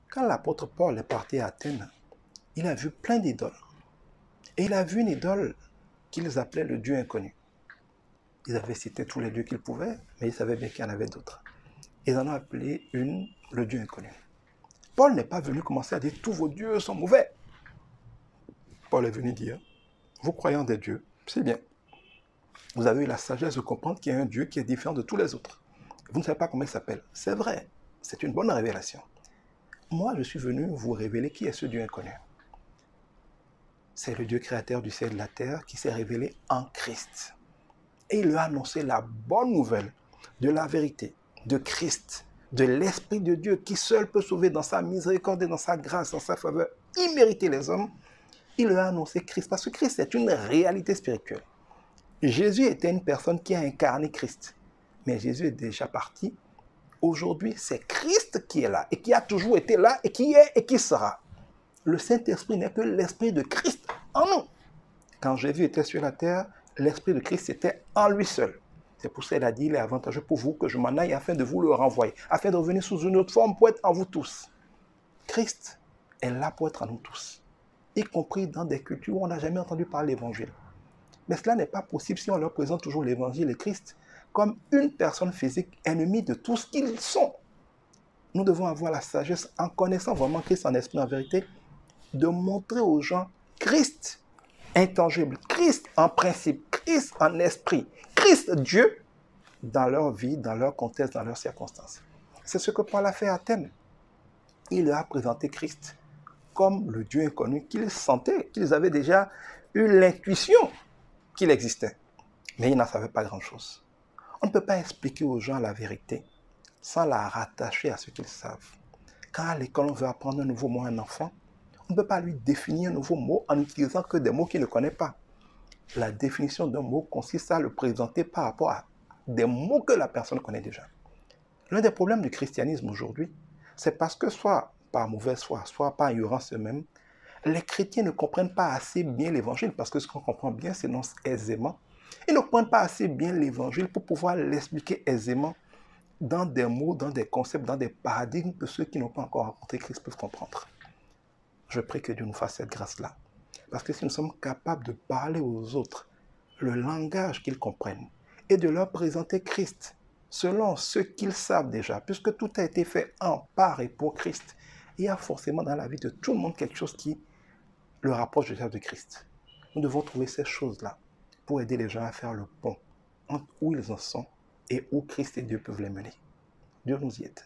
Quand l'apôtre Paul est parti à Athènes, il a vu plein d'idoles. Et il a vu une idole qu'ils appelaient le Dieu inconnu. Ils avaient cité tous les dieux qu'ils pouvaient, mais ils savaient bien qu'il y en avait d'autres. Ils en ont appelé une le Dieu inconnu. Paul n'est pas venu commencer à dire tous vos dieux sont mauvais. Paul est venu dire, vous croyez en des dieux, c'est bien. Vous avez eu la sagesse de comprendre qu'il y a un Dieu qui est différent de tous les autres. Vous ne savez pas comment il s'appelle. C'est vrai, c'est une bonne révélation. Moi, je suis venu vous révéler qui est ce Dieu inconnu. C'est le Dieu créateur du ciel et de la terre qui s'est révélé en Christ. Et il lui a annoncé la bonne nouvelle de la vérité, de Christ, de l'Esprit de Dieu qui seul peut sauver dans sa miséricorde et dans sa grâce, dans sa faveur, immériter les hommes. Il lui a annoncé Christ parce que Christ est une réalité spirituelle. Jésus était une personne qui a incarné Christ. Mais Jésus est déjà parti. Aujourd'hui, c'est Christ qui est là et qui a toujours été là et qui est et qui sera. Le Saint-Esprit n'est que l'Esprit de Christ en nous. Quand Jésus était sur la terre, l'Esprit de Christ était en lui seul. C'est pour ça qu'il a dit, il est avantageux pour vous que je m'en aille afin de vous le renvoyer, afin de revenir sous une autre forme pour être en vous tous. Christ est là pour être en nous tous, y compris dans des cultures où on n'a jamais entendu parler de l'Évangile. Mais cela n'est pas possible si on leur présente toujours l'Évangile et Christ comme une personne physique ennemie de tout ce qu'ils sont. Nous devons avoir la sagesse, en connaissant vraiment Christ en esprit, en vérité, de montrer aux gens Christ intangible, Christ en principe, Christ en esprit, Christ Dieu dans leur vie, dans leur contexte, dans leurs circonstances. C'est ce que Paul a fait à Athènes. Il leur a présenté Christ comme le Dieu inconnu qu'ils sentaient, qu'ils avaient déjà eu l'intuition qu'il existait. Mais ils n'en savaient pas grand-chose. On ne peut pas expliquer aux gens la vérité sans la rattacher à ce qu'ils savent. Quand à l'école on veut apprendre un nouveau mot à un enfant, on ne peut pas lui définir un nouveau mot en n'utilisant que des mots qu'il ne connaît pas. La définition d'un mot consiste à le présenter par rapport à des mots que la personne connaît déjà. L'un des problèmes du christianisme aujourd'hui, c'est parce que soit par mauvaise foi, soit par ignorance eux-mêmes, les chrétiens ne comprennent pas assez bien l'évangile, parce que ce qu'on comprend bien s'énonce aisément. Ils ne comprennent pas assez bien l'évangile pour pouvoir l'expliquer aisément dans des mots, dans des concepts, dans des paradigmes que ceux qui n'ont pas encore rencontré Christ peuvent comprendre. Je prie que Dieu nous fasse cette grâce-là. Parce que si nous sommes capables de parler aux autres le langage qu'ils comprennent et de leur présenter Christ selon ce qu'ils savent déjà, puisque tout a été fait en par et pour Christ, il y a forcément dans la vie de tout le monde quelque chose qui le rapproche déjà de Christ. Nous devons trouver ces choses-là pour aider les gens à faire le pont entre où ils en sont et où Christ et Dieu peuvent les mener. Dieu nous y aide.